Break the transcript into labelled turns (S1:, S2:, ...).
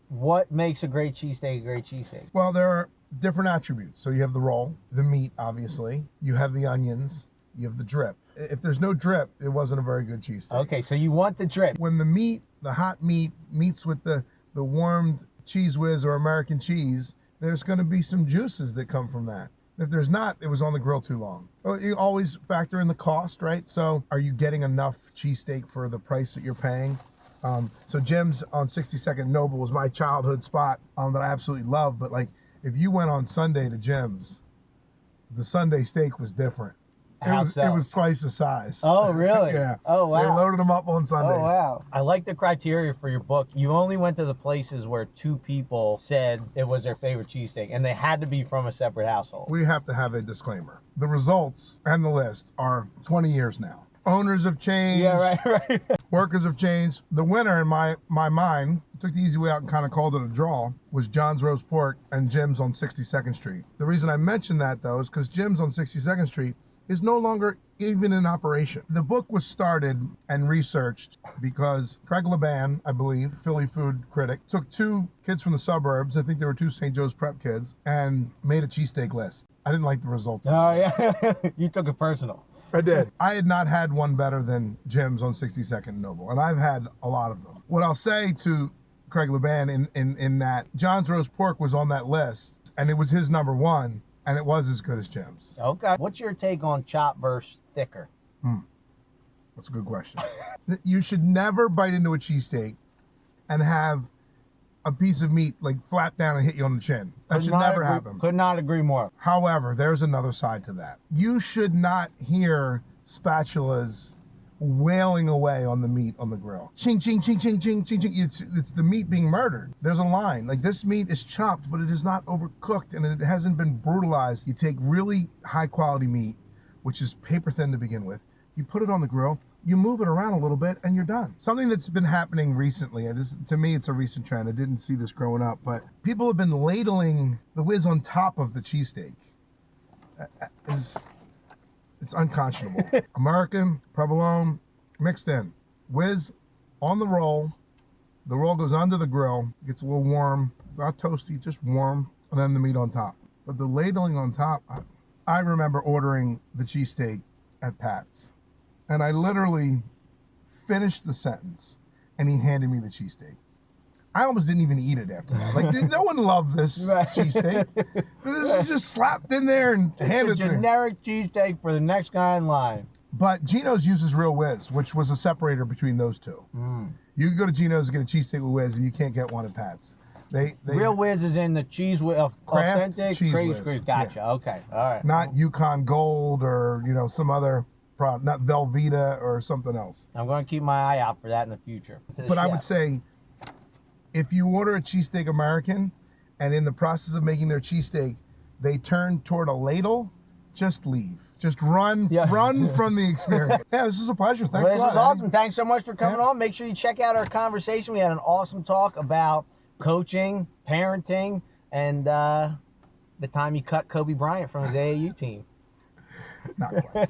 S1: What makes a great cheesesteak a great cheesesteak?
S2: Well, there are different attributes. So you have the roll, the meat, obviously. You have the onions. You have the drip. If there's no drip, it wasn't a very good cheesesteak.
S1: Okay, so you want the drip.
S2: When the meat, the hot meat, meets with the warmed Cheese Whiz or American cheese, there's going to be some juices that come from that. If there's not, it was on the grill too long. Well, you always factor in the cost, right? So are you getting enough cheesesteak for the price that you're paying? So Jim's on 62nd Noble was my childhood spot that I absolutely love. But like, if you went on Sunday to Jim's, the Sunday steak was different. It was twice the size.
S1: Oh, really?
S2: Yeah.
S1: Oh, wow.
S2: They loaded them up on Sundays.
S1: Oh, wow. I like the criteria for your book. You only went to the places where two people said it was their favorite cheesesteak, and they had to be from a separate household.
S2: We have to have a disclaimer. The results and the list are 20 years now. Owners have changed.
S1: Yeah, right.
S2: Workers have changed. The winner in my mind, took the easy way out and kind of called it a draw, was John's Roast Pork and Jim's on 62nd Street. The reason I mention that, though, is because Jim's on 62nd Street is no longer even in operation. The book was started and researched because Craig Laban, I believe, Philly food critic, took two kids from the suburbs, I think they were two St. Joe's prep kids, and made a cheesesteak list. I didn't like the results.
S1: Oh, yeah. You took it personal.
S2: I did. I had not had one better than Jim's on 62nd Noble, and I've had a lot of them. What I'll say to Craig Laban in that John's Roast Pork was on that list, and it was his number one, and it was as good as Jim's.
S1: Okay. What's your take on chop versus thicker?
S2: That's a good question. You should never bite into a cheesesteak and have a piece of meat like flap down and hit you on the chin. That should never happen.
S1: Could not agree more.
S2: However, there's another side to that. You should not hear spatulas wailing away on the meat on the grill. Ching, ching, ching, ching, ching, ching, ching. It's the meat being murdered. There's a line. Like, this meat is chopped, but it is not overcooked and it hasn't been brutalized. You take really high quality meat, which is paper thin to begin with, you put it on the grill, you move it around a little bit, and you're done. Something that's been happening recently, and this, to me, it's a recent trend. I didn't see this growing up, but people have been ladling the whiz on top of the cheesesteak. It's unconscionable. American, provolone, mixed in. Whiz on the roll goes under the grill, gets a little warm, not toasty, just warm, and then the meat on top. But the ladling on top, I remember ordering the cheesesteak at Pat's, and I literally finished the sentence, and he handed me the cheesesteak. I almost didn't even eat it after that. Like, no one loved this cheesesteak. This is just slapped in there and handed to me.
S1: Generic cheesesteak for the next guy in line.
S2: But Geno's uses Real Whiz, which was a separator between those two. You can go to Geno's and get a cheesesteak with Whiz, and you can't get one at Pat's.
S1: Real Whiz is in the cheese whiz, authentic
S2: cheese
S1: whiz.
S2: whiz.
S1: Gotcha.
S2: Yeah.
S1: Okay. All right.
S2: Not Yukon Gold or some other product, not Velveeta or something else.
S1: I'm going to keep my eye out for that in the future.
S2: But I would say, if you order a cheesesteak American, and in the process of making their cheesesteak, they turn toward a ladle, just leave. Just run from the experience. Yeah, this is a pleasure. Thanks a lot.
S1: This was awesome. Thanks so much for coming on. Make sure you check out our conversation. We had an awesome talk about coaching, parenting, and the time he cut Kobe Bryant from his AAU team.
S2: Not quite.